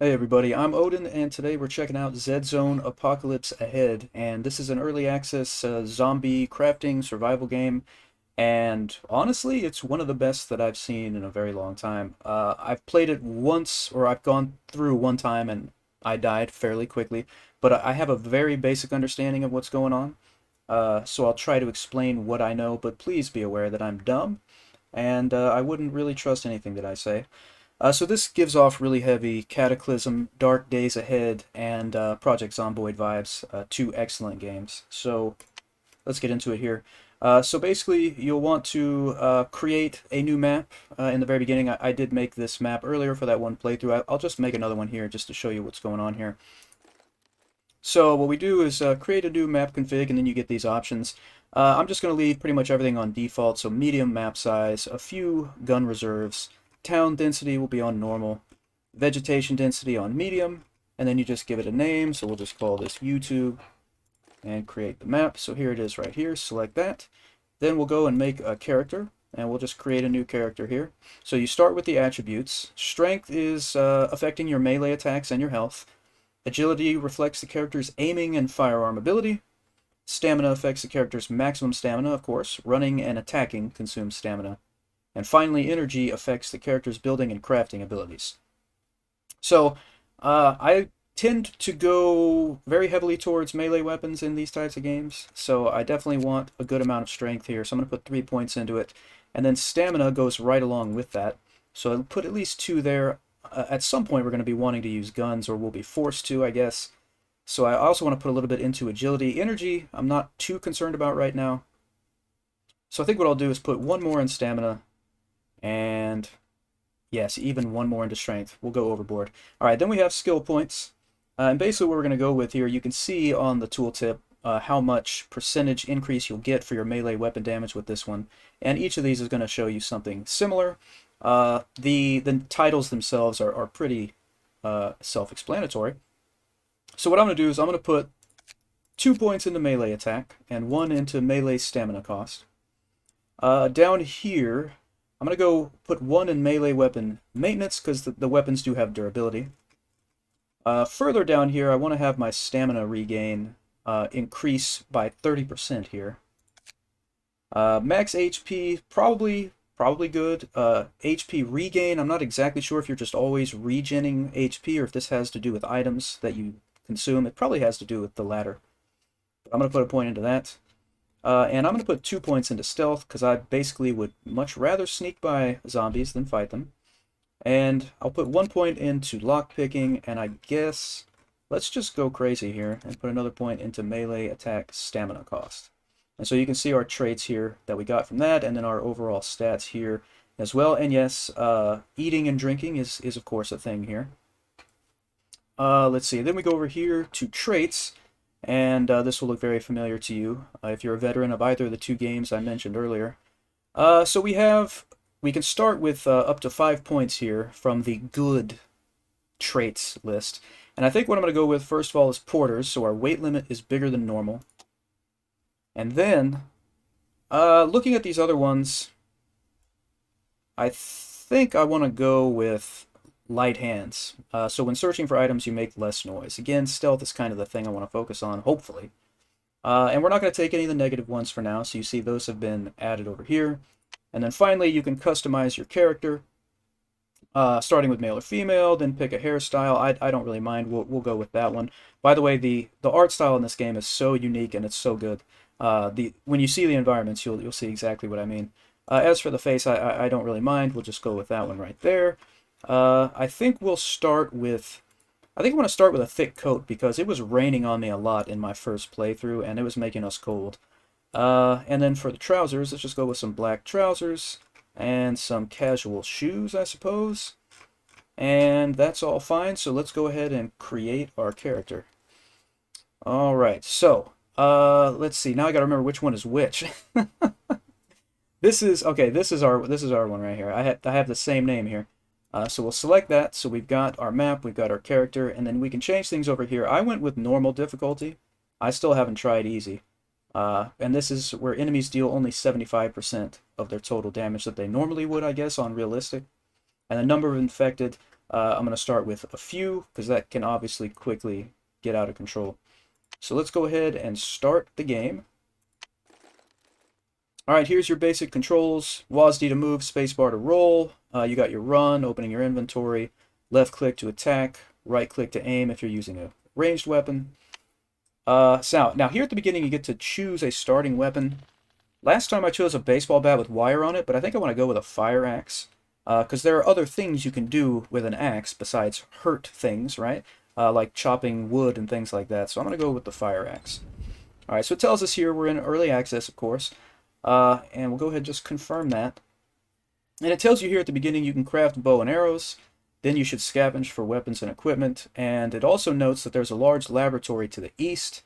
Hey everybody, I'm Odin, and today we're checking out Zed Zone Apocalypse Ahead, and this is an early access zombie crafting survival game, and honestly, it's one of the best that I've seen in a very long time. I've played it once, or I've gone through one time, and I died fairly quickly, but I have a very basic understanding of what's going on, so I'll try to explain what I know, but please be aware that I'm dumb, and I wouldn't really trust anything that I say. So this gives off really heavy Cataclysm, Dark Days Ahead, and Project Zomboid vibes. Two excellent games. So let's get into it here. So basically, you'll want to create a new map in the very beginning. I did make this map earlier for that one playthrough. I'll just make another one here just to show you what's going on here. So what we do is create a new map config, and then you get these options. I'm just going to leave pretty much everything on default, so medium map size, a few gun reserves, town density will be on normal, vegetation density on medium, and then you just give it a name, so we'll just call this YouTube, and create the map. So here it is right here, select that. Then we'll go and make a character, and we'll just create a new character here. So you start with the attributes. Strength is affecting your melee attacks and your health. Agility reflects the character's aiming and firearm ability. Stamina affects the character's maximum stamina, of course. Running and attacking consumes stamina. And finally, energy affects the character's building and crafting abilities. So, I tend to go very heavily towards melee weapons in these types of games. So I definitely want a good amount of strength here. So I'm going to put 3 points into it. And then stamina goes right along with that. So I'll put at least 2 there. At some point, we're going to be wanting to use guns, or we'll be forced to, I guess. So I also want to put a little bit into agility. Energy, I'm not too concerned about right now. So I think what I'll do is put 1 more in stamina, and yes, even 1 more into strength. We'll go overboard. All right, then we have skill points. And basically what we're going to go with here, you can see on the tooltip how much percentage increase you'll get for your melee weapon damage with this one. And each of these is going to show you something similar. The titles themselves are pretty self-explanatory. So what I'm going to do is I'm going to put 2 points into melee attack and 1 into melee stamina cost. Down here, I'm going to go put 1 in melee weapon maintenance because the weapons do have durability. Further down here, I want to have my stamina regain increase by 30% here. Max HP, probably good. HP regain, I'm not exactly sure if you're just always regenning HP or if this has to do with items that you consume. It probably has to do with the latter. But I'm going to put a point into that. And I'm going to put 2 points into stealth because I basically would much rather sneak by zombies than fight them. And I'll put 1 point into lockpicking, and I guess let's just go crazy here and put another point into melee attack stamina cost. And so you can see our traits here that we got from that, and then our overall stats here as well. And yes, eating and drinking is of course a thing here. Let's see, then we go over here to traits, and this will look very familiar to you if you're a veteran of either of the 2 games I mentioned earlier. So we can start with up to 5 points here from the good traits list. And I think what I'm going to go with first of all is porters, so our weight limit is bigger than normal. And then, looking at these other ones, I think I want to go with light hands. So when searching for items, you make less noise. Again, stealth is kind of the thing I want to focus on, hopefully. And we're not going to take any of the negative ones for now, so you see those have been added over here. And then finally, you can customize your character, starting with male or female, then pick a hairstyle. I don't really mind. We'll go with that one. By the way, the art style in this game is so unique and it's so good. When you see the environments, you'll see exactly what I mean. As for the face, I don't really mind. We'll just go with that one right there. I think we'll start with... I think I want to start with a thick coat because it was raining on me a lot in my first playthrough and it was making us cold. And then for the trousers, let's just go with some black trousers and some casual shoes, I suppose. And that's all fine, so let's go ahead and create our character. Alright, so, let's see, now I gotta remember which one is which. This is our one right here. I have the same name here. So we'll select that, so we've got our map, we've got our character, and then we can change things over here. I went with normal difficulty. I still haven't tried easy. And this is where enemies deal only 75% of their total damage that they normally would, I guess, on realistic. And the number of infected, I'm going to start with a few because that can obviously quickly get out of control. So let's go ahead and start the game. Alright, here's your basic controls. WASD to move, spacebar to roll. You got your run, opening your inventory. Left click to attack. Right click to aim if you're using a ranged weapon. So now here at the beginning you get to choose a starting weapon. Last time I chose a baseball bat with wire on it, but I think I want to go with a fire axe. Because there are other things you can do with an axe besides hurt things, right? Like chopping wood and things like that. So I'm going to go with the fire axe. Alright, so it tells us here we're in early access, of course. And we'll go ahead and just confirm that. And it tells you here at the beginning you can craft bow and arrows. Then you should scavenge for weapons and equipment. And it also notes that there's a large laboratory to the east.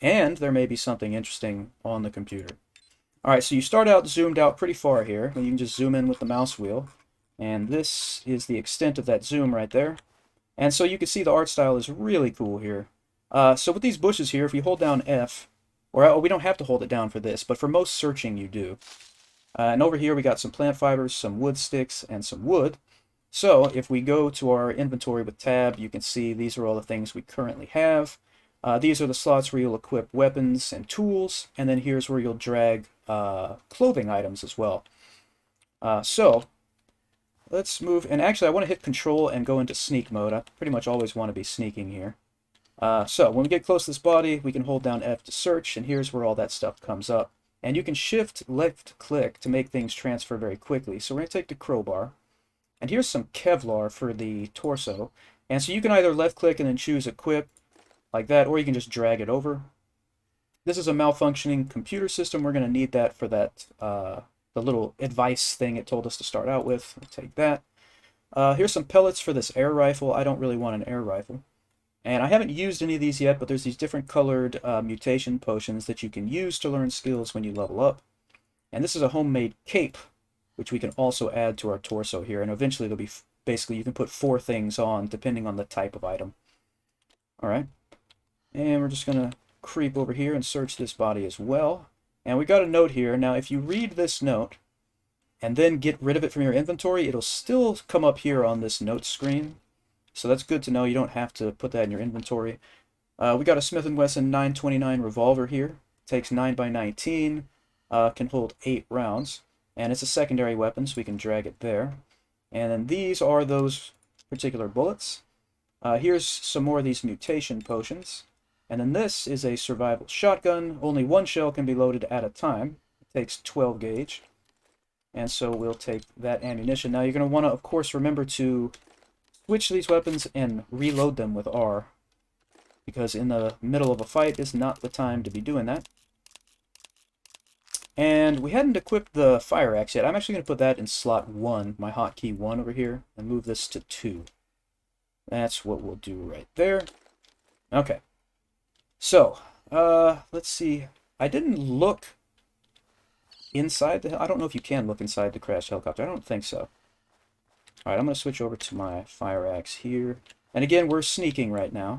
And there may be something interesting on the computer. Alright, so you start out zoomed out pretty far here. You can just zoom in with the mouse wheel. And this is the extent of that zoom right there. And so you can see the art style is really cool here. So with these bushes here, if you hold down F, or we don't have to hold it down for this, but for most searching you do. And over here we got some plant fibers, some wood sticks, and some wood. So if we go to our inventory with tab, you can see these are all the things we currently have. These are the slots where you'll equip weapons and tools, and then here's where you'll drag clothing items as well. So let's move, and actually I want to hit control and go into sneak mode. I pretty much always want to be sneaking here. So when we get close to this body, we can hold down F to search, and here's where all that stuff comes up. And you can shift left click to make things transfer very quickly. So we're going to take the crowbar, and here's some Kevlar for the torso. And so you can either left click and then choose equip, like that, or you can just drag it over. This is a malfunctioning computer system. We're going to need that for that, the little advice thing it told us to start out with. We'll take that. Here's some pellets for this air rifle. I don't really want an air rifle. And I haven't used any of these yet, but there's these different colored mutation potions that you can use to learn skills when you level up. And this is a homemade cape, which we can also add to our torso here. And eventually there'll be, basically you can put 4 things on depending on the type of item. Alright. And we're just going to creep over here and search this body as well. And we got a note here. Now if you read this note and then get rid of it from your inventory, it'll still come up here on this note screen. So that's good to know. You don't have to put that in your inventory. We got a Smith & Wesson 929 revolver here. Takes 9x19. Can hold 8 rounds. And it's a secondary weapon, so we can drag it there. And then these are those particular bullets. Here's some more of these mutation potions. And then this is a survival shotgun. Only 1 shell can be loaded at a time. It takes 12 gauge. And so we'll take that ammunition. Now you're going to want to, of course, remember to switch these weapons and reload them with R, because in the middle of a fight is not the time to be doing that. And we hadn't equipped the fire axe yet. I'm actually going to put that in slot 1, my hotkey 1 over here, and move this to 2. That's what we'll do right there. Okay. So, let's see. I didn't look inside the... I don't know if you can look inside the crashed helicopter. I don't think so. Alright, I'm going to switch over to my fire axe here. And again, we're sneaking right now.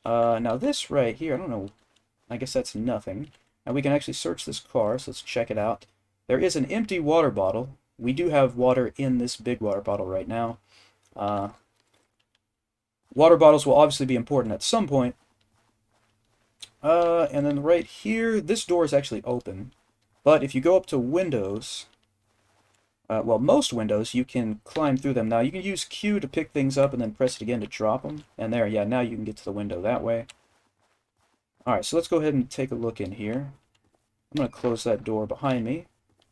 Now this right here, I don't know. I guess that's nothing. Now we can actually search this car, so let's check it out. There is an empty water bottle. We do have water in this big water bottle right now. Water bottles will obviously be important at some point. And then right here, this door is actually open. But if you go up to Windows... well, most windows, you can climb through them. Now, you can use Q to pick things up and then press it again to drop them. And there, yeah, now you can get to the window that way. Alright, so let's go ahead and take a look in here. I'm going to close that door behind me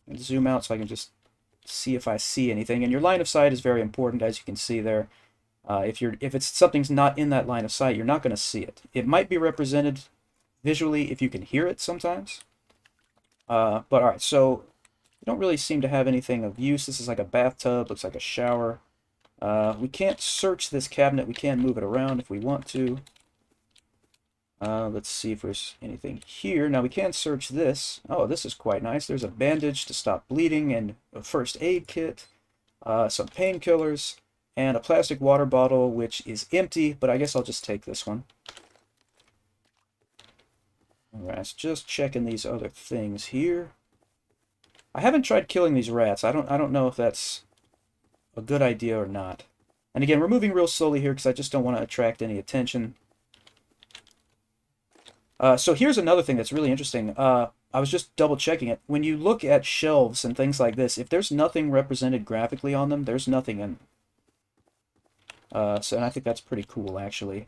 and zoom out so I can just see if I see anything. And your line of sight is very important, as you can see there. If something's not in that line of sight, you're not going to see it. It might be represented visually if you can hear it sometimes. But alright, so... we don't really seem to have anything of use. This is like a bathtub, looks like a shower. We can't search this cabinet. We can move it around if we want to. Let's see if there's anything here. Now we can search this. Oh, this is quite nice. There's a bandage to stop bleeding and a first aid kit, some painkillers, and a plastic water bottle, which is empty, but I guess I'll just take this one. Alright, just checking these other things here. I haven't tried killing these rats. I don't know if that's a good idea or not. And again, we're moving real slowly here because I just don't want to attract any attention. So here's another thing that's really interesting. I was just double checking it. When you look at shelves and things like this, if there's nothing represented graphically on them, there's nothing in. And I think that's pretty cool, actually.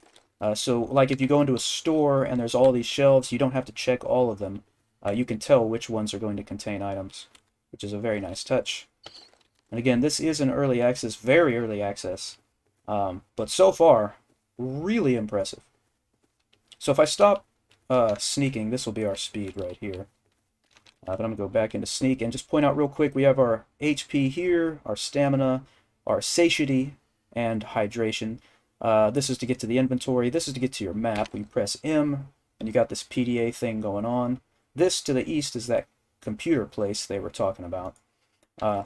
So, like, if you go into a store and there's all these shelves, you don't have to check all of them. You can tell which ones are going to contain items, which is a very nice touch. And again, this is an early access, very early access. But so far, really impressive. So if I stop sneaking, this will be our speed right here. But I'm going to go back into sneak and just point out real quick, we have our HP here, our stamina, our satiety, and hydration. This is to get to the inventory. This is to get to your map. We press M, and you got this PDA thing going on. This to the east is that computer place they were talking about.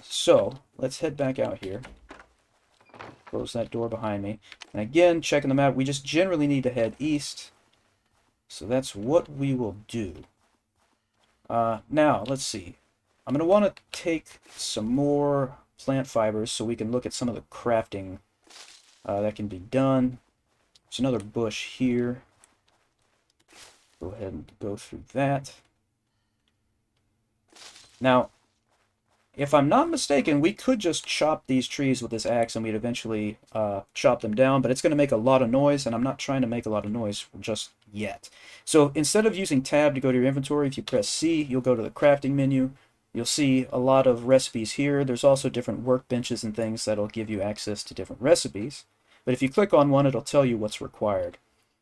So let's head back out here. Close that door behind me. And again, checking the map, we just generally need to head east. So that's what we will do. Now, let's see. I'm going to want to take some more plant fibers so we can look at some of the crafting that can be done. There's another bush here. Go ahead and go through that. Now, if I'm not mistaken, we could just chop these trees with this axe and we'd eventually chop them down, but it's going to make a lot of noise, and I'm not trying to make a lot of noise just yet. So instead of using tab to go to your inventory, if you press C, you'll go to the crafting menu. You'll see a lot of recipes here. There's also different workbenches and things that'll give you access to different recipes. But if you click on one, it'll tell you what's required.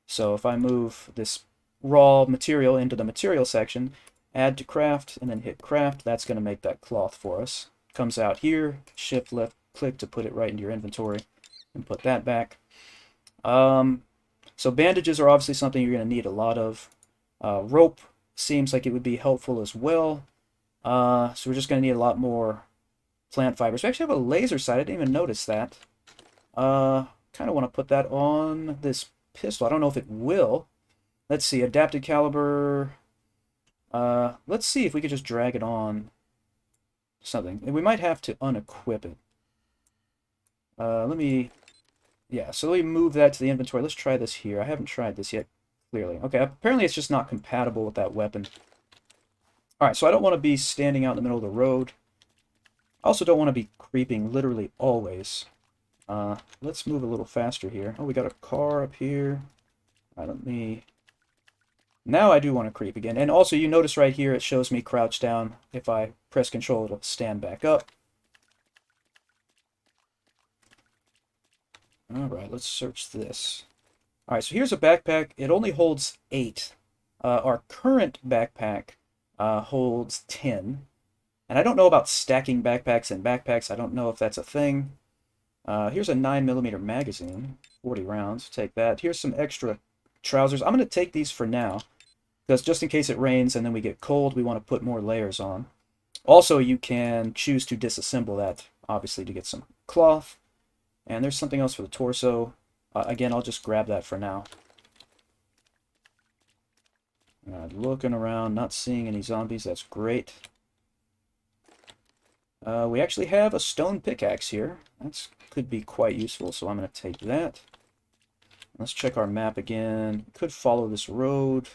So if I move this raw material into the material section, add to craft, and then hit craft, that's going to make that cloth for us. Comes out here, shift left click to put it right into your inventory, and put that back. So bandages are obviously something you're going to need a lot of. Rope seems like it would be helpful as well. So we're just going to need a lot more plant fibers. We actually have a laser sight. I didn't even notice that. Kind of want to put that on this pistol. I don't know if it will. Let's see. Adapted caliber. Let's see if we could just drag it on something. And we might have to unequip it. Yeah, so let me move that to the inventory. Let's try this here. I haven't tried this yet, clearly. Okay, apparently it's just not compatible with that weapon. Alright, so I don't want to be standing out in the middle of the road. I also don't want to be creeping literally always. Let's move a little faster here. Oh, we got a car up here. Alright, let me... Now I do want to creep again. And also, you notice right here, it shows me crouch down. If I press control, it'll stand back up. Alright, let's search this. Alright, so here's a backpack. It only holds 8. Our current backpack holds 10. And I don't know about stacking backpacks and backpacks. I don't know if that's a thing. Here's a 9mm magazine. 40 rounds. Take that. Here's some extra trousers. I'm going to take these for now, because just in case it rains and then we get cold, we want to put more layers on. Also, you can choose to disassemble that, obviously, to get some cloth. And there's something else for the torso. Again, I'll just grab that for now. Looking around, not seeing any zombies. That's great. We actually have a stone pickaxe here. That could be quite useful, so I'm going to take that. Let's check our map again. We could follow this road,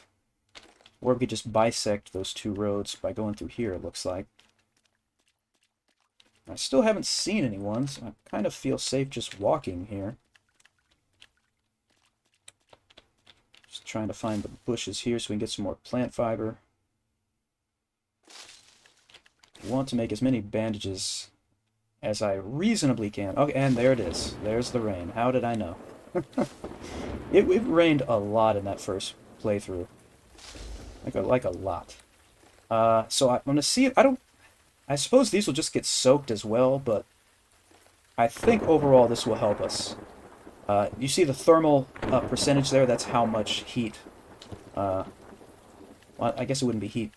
or we could just bisect those two roads by going through here, it looks like. I still haven't seen anyone, so I kind of feel safe just walking here. Just trying to find the bushes here so we can get some more plant fiber. I want to make as many bandages as I reasonably can. Okay, and there it is. There's the rain. How did I know? It rained a lot in that first playthrough. Like a lot. So I'm going to see if... I suppose these will just get soaked as well, but I think overall this will help us. You see the thermal percentage there? That's how much heat... well, I guess it wouldn't be heat.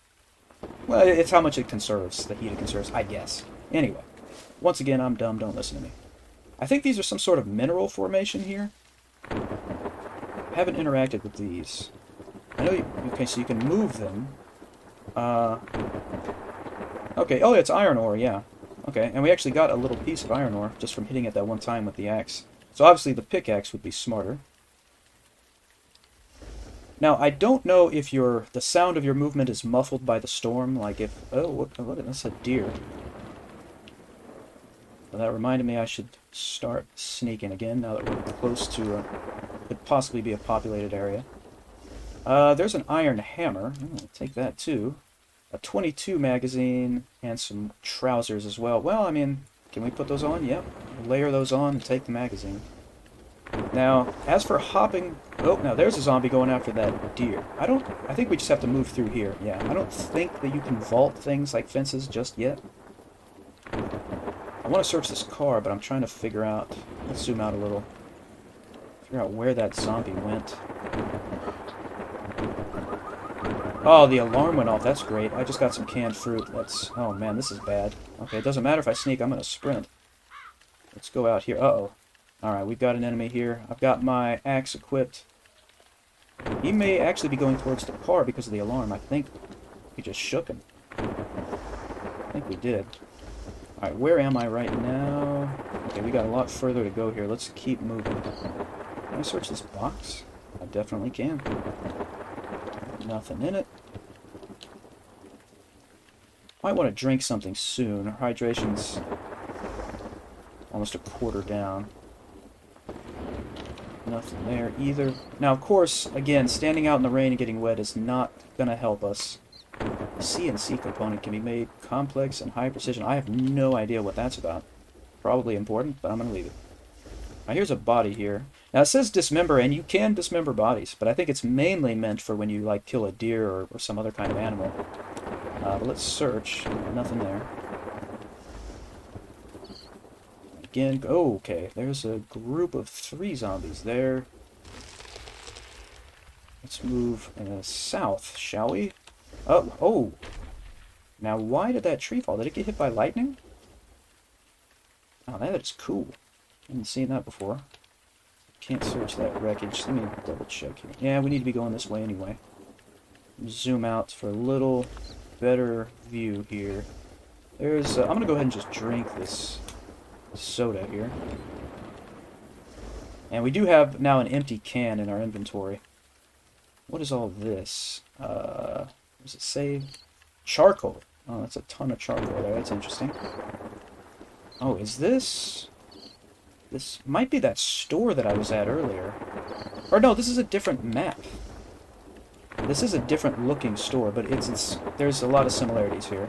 Well, it's how much it conserves, the heat it conserves, I guess. Anyway, once again, I'm dumb, don't listen to me. I think these are some sort of mineral formation here. I haven't interacted with these. I know okay, so you can move them. Okay, oh, it's iron ore, yeah. Okay, and we actually got a little piece of iron ore just from hitting it that one time with the axe. So obviously the pickaxe would be smarter. Now, I don't know if the sound of your movement is muffled by the storm, like if... Oh, what that's a deer. Well, that reminded me I should start sneaking again, now that we're close to could possibly be a populated area. There's an iron hammer. I'll take that too. A 22 magazine and some trousers as well. Well, I mean, can we put those on? Yep. Layer those on and take the magazine. Now, as for hopping... Oh, now there's a zombie going after that deer. I think we just have to move through here. Yeah, I don't think that you can vault things like fences just yet. I want to search this car, but I'm trying to figure out... Let's zoom out a little. Figure out where that zombie went. Oh, the alarm went off. That's great. I just got some canned fruit. Oh man, this is bad. Okay, it doesn't matter if I sneak. I'm going to sprint. Let's go out here. Uh-oh. Alright, we've got an enemy here. I've got my axe equipped. He may actually be going towards the car because of the alarm. I think we just shook him. I think we did. Alright, where am I right now? Okay, we got a lot further to go here. Let's keep moving. Can I search this box? I definitely can. Nothing in it. Might want to drink something soon. Our hydration's almost a quarter down. Nothing there either. Now, of course, again, standing out in the rain and getting wet is not going to help us. The CNC component can be made complex and high precision. I have no idea what that's about. Probably important, but I'm going to leave it. Now, here's a body here. Now, it says dismember, and you can dismember bodies, but I think it's mainly meant for when you, like, kill a deer or some other kind of animal. But let's search. Nothing there. Again, oh, okay, there's a group of 3 zombies there. Let's move south, shall we? Oh! Now, why did that tree fall? Did it get hit by lightning? Oh, that is cool. I haven't seen that before. Can't search that wreckage. Let me double check here. Yeah, we need to be going this way anyway. Zoom out for a little better view here. There's... I'm going to go ahead and just drink this soda here. And we do have now an empty can in our inventory. What is all this? What does it say? Charcoal. Oh, that's a ton of charcoal there. That's interesting. Oh, is this... This might be that store that I was at earlier. Or no, this is a different map. This is a different looking store, but there's a lot of similarities here.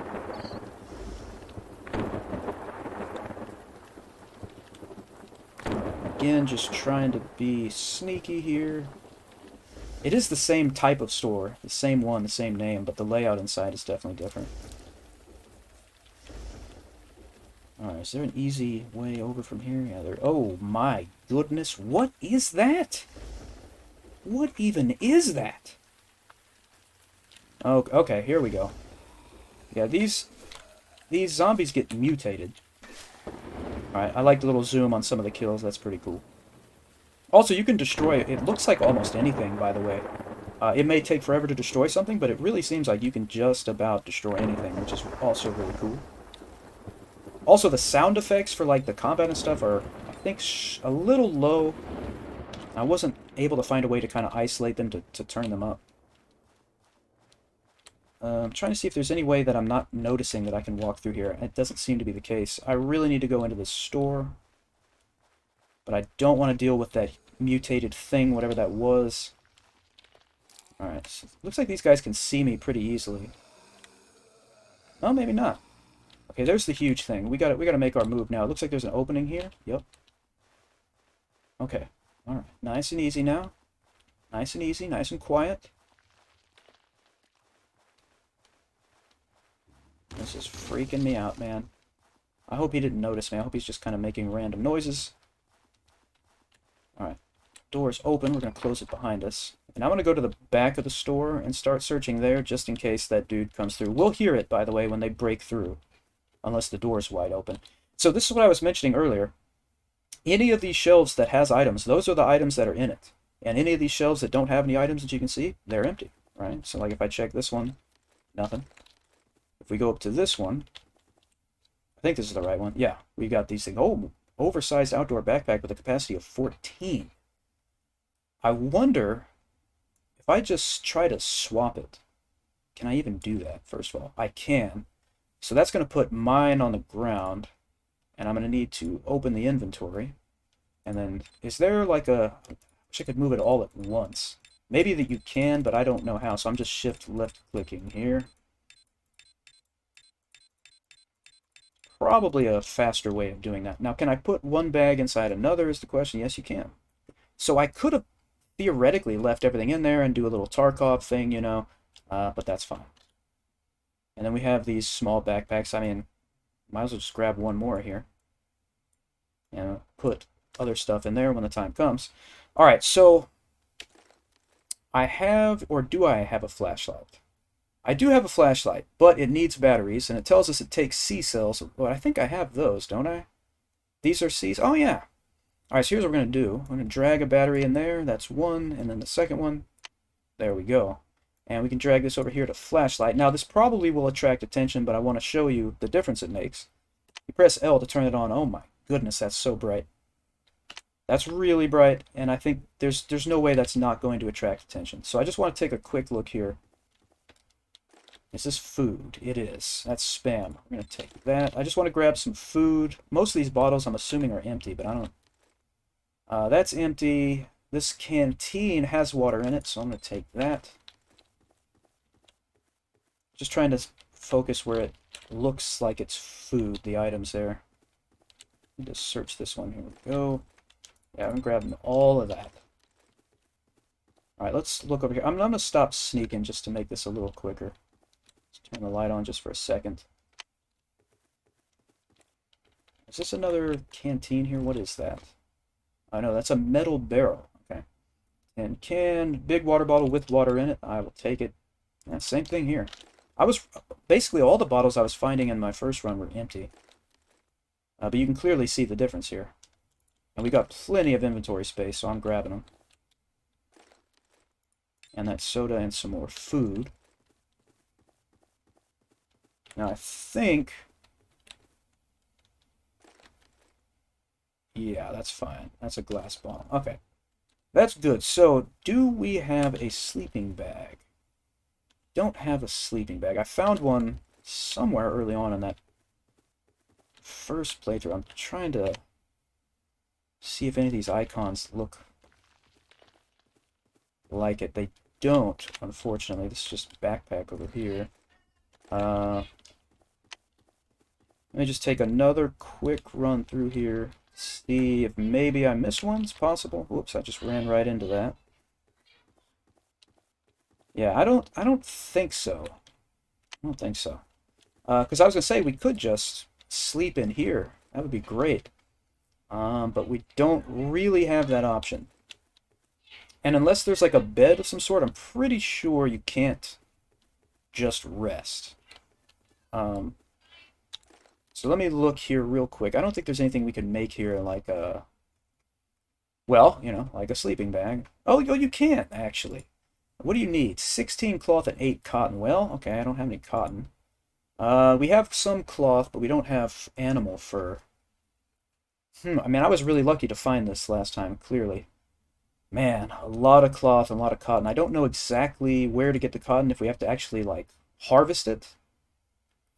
Again, just trying to be sneaky here. It is the same type of store, the same one, the same name, but the layout inside is definitely different. Alright, is there an easy way over from here? Yeah, there... Oh my goodness, what is that? What even is that? Oh, okay, here we go. Yeah, these zombies get mutated. Alright, I like the little zoom on some of the kills, that's pretty cool. Also, you can destroy... It looks like almost anything, by the way. It may take forever to destroy something, but it really seems like you can just about destroy anything, which is also really cool. Also, the sound effects for, like, the combat and stuff are, I think, a little low. I wasn't able to find a way to kind of isolate them to turn them up. I'm trying to see if there's any way that I'm not noticing that I can walk through here. It doesn't seem to be the case. I really need to go into this store. But I don't want to deal with that mutated thing, whatever that was. Alright, so looks like these guys can see me pretty easily. Well, maybe not. Okay, there's the huge thing. We gotta make our move now. It looks like there's an opening here. Yep. Okay. Alright. Nice and easy now. Nice and easy, nice and quiet. This is freaking me out, man. I hope he didn't notice me. I hope he's just kind of making random noises. Alright. Door's open. We're going to close it behind us. And I'm going to go to the back of the store and start searching there just in case that dude comes through. We'll hear it, by the way, when they break through. Unless the door's wide open. So this is what I was mentioning earlier. Any of these shelves that has items, those are the items that are in it. And any of these shelves that don't have any items that you can see, they're empty, right? So like if I check this one, nothing. If we go up to this one, I think this is the right one. Yeah, we got these things. Oh, oversized outdoor backpack with a capacity of 14. I wonder if I just try to swap it. Can I even do that, first of all? I can. So that's going to put mine on the ground, and I'm going to need to open the inventory. And then, is there like a... I wish I could move it all at once. Maybe that you can, but I don't know how, so I'm just shift left clicking here. Probably a faster way of doing that. Now, can I put one bag inside another is the question. Yes, you can. So I could have theoretically left everything in there and do a little Tarkov thing, you know, but that's fine. And then we have these small backpacks. I mean, might as well just grab one more here. And put other stuff in there when the time comes. All right, so I have, or do I have a flashlight? I do have a flashlight, but it needs batteries, and it tells us it takes C cells. Well, I think I have those, don't I? These are C's. Oh, yeah. All right, so here's what we're going to do. I'm going to drag a battery in there. That's one, and then the second one. There we go. And we can drag this over here to flashlight. Now, this probably will attract attention, but I want to show you the difference it makes. You press L to turn it on. Oh, my goodness, that's so bright. That's really bright, and I think there's no way that's not going to attract attention. So I just want to take a quick look here. Is this food? It is. That's spam. We're going to take that. I just want to grab some food. Most of these bottles, I'm assuming, are empty, but I don't... that's empty. This canteen has water in it, so I'm going to take that. Just trying to focus where it looks like it's food, the items there. Just search this one. Here we go. Yeah, I'm grabbing all of that. All right, let's look over here. I'm going to stop sneaking just to make this a little quicker. Let's turn the light on just for a second. Is this another canteen here? What is that? I know, that's a metal barrel. Okay. And can, big water bottle with water in it. I will take it. Yeah, same thing here. Basically all the bottles I was finding in my first run were empty. But you can clearly see the difference here. And we got plenty of inventory space, so I'm grabbing them. And that soda and some more food. Now I think... Yeah, that's fine. That's a glass bottle. Okay. That's good. So, do we have a sleeping bag? Don't have a sleeping bag. I found one somewhere early on in that first playthrough. I'm trying to see if any of these icons look like it. They don't, unfortunately. This is just backpack over here. Let me just take another quick run through here. See if maybe I missed one. It's possible. Whoops, I just ran right into that. Yeah, I don't think so. I don't think so. Because I was gonna say we could just sleep in here. That would be great. But we don't really have that option. And unless there's like a bed of some sort, I'm pretty sure you can't just rest. So let me look here real quick. I don't think there's anything we can make here like a... Well, you know, like a sleeping bag. Oh, you can, actually. What do you need? 16 cloth and 8 cotton. Well, okay, I don't have any cotton. We have some cloth, but we don't have animal fur. I mean, I was really lucky to find this last time, clearly. Man, a lot of cloth and a lot of cotton. I don't know exactly where to get the cotton, if we have to actually, like, harvest it.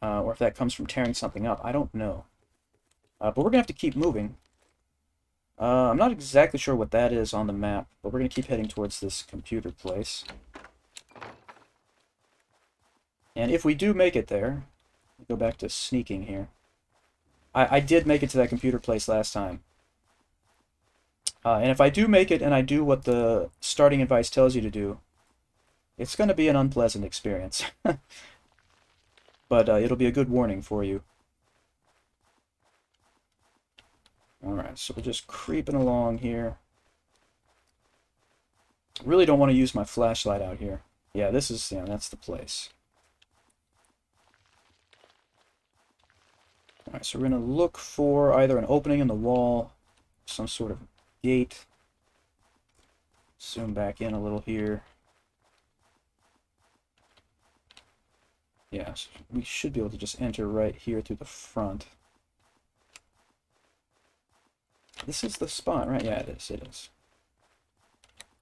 Or if that comes from tearing something up. I don't know. But we're going to have to keep moving. I'm not exactly sure what that is on the map, but we're going to keep heading towards this computer place. And if we do make it there, go back to sneaking here. I did make it to that computer place last time. And if I do make it and I do what the starting advice tells you to do, it's going to be an unpleasant experience. But it'll be a good warning for you. Alright, so we're just creeping along here. Really don't want to use my flashlight out here. Yeah, this is, yeah, that's the place. Alright, so we're going to look for either an opening in the wall, some sort of gate. Zoom back in a little here. Yeah, so we should be able to just enter right here through the front. This is the spot, right? Yeah, it is. It is.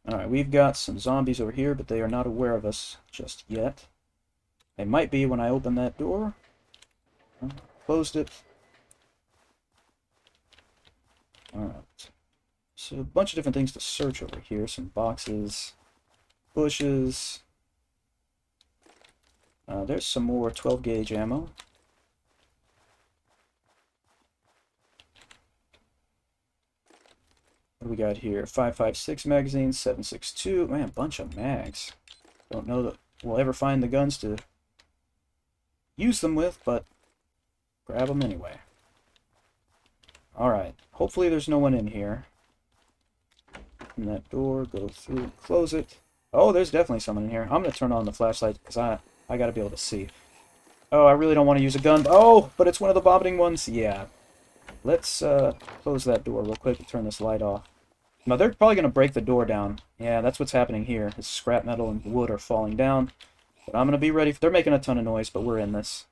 Alright, we've got some zombies over here, but they are not aware of us just yet. They might be when I open that door. Closed it. Alright. So a bunch of different things to search over here. Some boxes, bushes. There's some more 12 gauge ammo. What do we got here? 5.56 magazine, 7.62. Man, a bunch of mags. Don't know that we'll ever find the guns to use them with, but grab them anyway. Alright, hopefully there's no one in here. Open that door, go through, close it. Oh, there's definitely someone in here. I'm going to turn on the flashlight because I got to be able to see. Oh, I really don't want to use a gun. Oh, but it's one of the vomiting ones. Yeah. Let's close that door real quick and turn this light off. Now, they're probably going to break the door down. Yeah, that's what's happening here. This scrap metal and wood are falling down. But I'm going to be ready. They're making a ton of noise, but we're in this.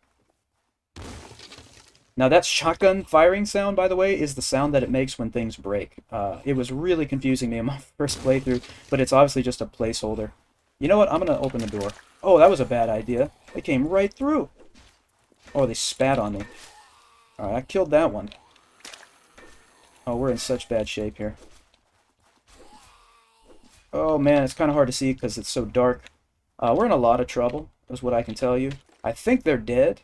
Now, that shotgun firing sound, by the way, is the sound that it makes when things break. It was really confusing me in my first playthrough, but it's obviously just a placeholder. You know what? I'm going to open the door. Oh, that was a bad idea. They came right through. Oh, they spat on me. Alright, I killed that one. Oh, we're in such bad shape here. Oh, man, it's kind of hard to see because it's so dark. We're in a lot of trouble, is what I can tell you. I think they're dead,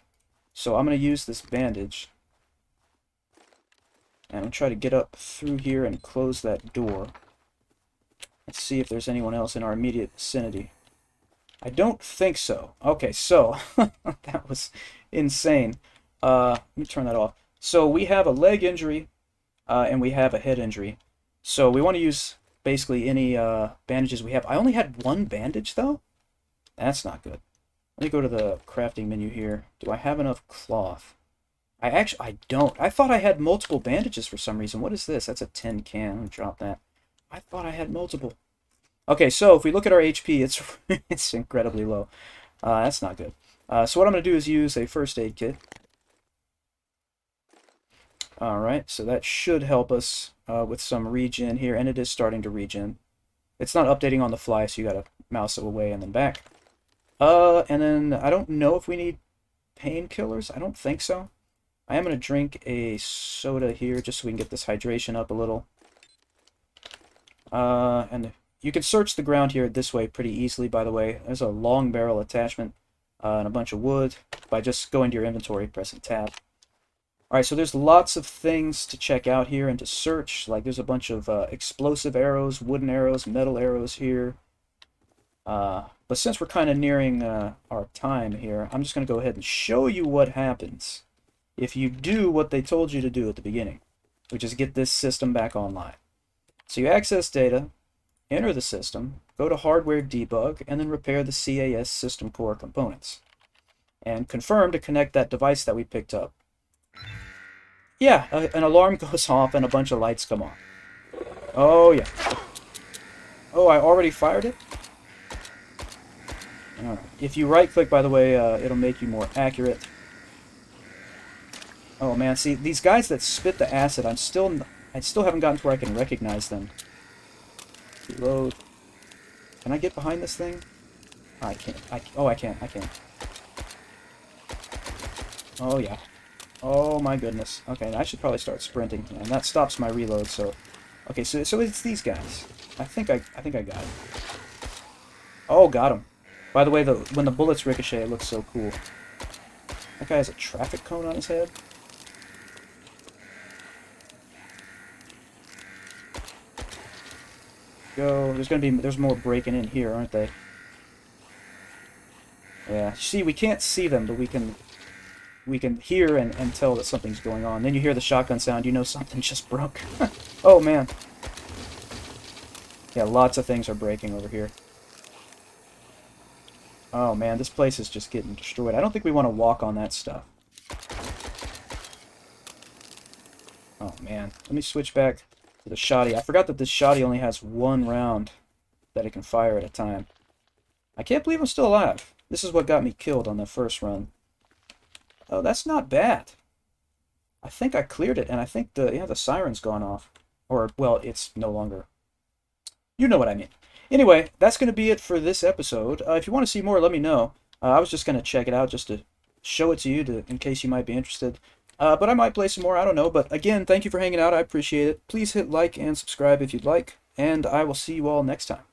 so I'm going to use this bandage. And I'm going to try to get up through here and close that door. Let's see if there's anyone else in our immediate vicinity. I don't think so. Okay, so, that was insane. Let me turn that off. So we have a leg injury, and we have a head injury. So we want to use basically any bandages we have. I only had one bandage, though? That's not good. Let me go to the crafting menu here. Do I have enough cloth? I don't. I thought I had multiple bandages for some reason. What is this? That's a tin can. Let me drop that. I thought I had multiple. Okay, so if we look at our HP, it's incredibly low. That's not good. So what I'm going to do is use a first aid kit. Alright, so that should help us with some regen here, and it is starting to regen. It's not updating on the fly, so you gotta mouse it away and then back. And then I don't know if we need painkillers. I don't think so. I am going to drink a soda here just so we can get this hydration up a little. And you can search the ground here this way pretty easily, by the way. There's a long barrel attachment and a bunch of wood by just going to your inventory, pressing tab. Alright, so there's lots of things to check out here and to search. Like there's a bunch of explosive arrows, wooden arrows, metal arrows here. But since we're kind of nearing our time here, I'm just going to go ahead and show you what happens if you do what they told you to do at the beginning, which is get this system back online. So you access data, enter the system, go to hardware debug, and then repair the CAS system core components. And confirm to connect that device that we picked up. Yeah, an alarm goes off and a bunch of lights come on. Oh, yeah. Oh, I already fired it? Alright. If you right-click, by the way, it'll make you more accurate. Oh, man, see, these guys that spit the acid, I still haven't gotten to where I can recognize them. Reload. Can I get behind this thing? I can't. Oh, I can't. Oh, yeah. Oh, my goodness. Okay, I should probably start sprinting. And that stops my reload, so... Okay, so it's these guys. I think I got it. Oh, got him. By the way, when the bullets ricochet, it looks so cool. That guy has a traffic cone on his head. Go. There's more breaking in here, aren't they? Yeah. See, we can't see them, but we can hear and tell that something's going on. Then you hear the shotgun sound, you know something just broke. Oh, man. Yeah, lots of things are breaking over here. Oh, man, this place is just getting destroyed. I don't think we want to walk on that stuff. Oh, man. Let me switch back to the shotty. I forgot that this shotty only has one round that it can fire at a time. I can't believe I'm still alive. This is what got me killed on the first run. Oh, that's not bad. I think I cleared it, and I think the siren's gone off. Or, well, it's no longer. You know what I mean. Anyway, that's going to be it for this episode. If you want to see more, let me know. I was just going to check it out just to show it to you in case you might be interested. But I might play some more, I don't know. But again, thank you for hanging out. I appreciate it. Please hit like and subscribe if you'd like. And I will see you all next time.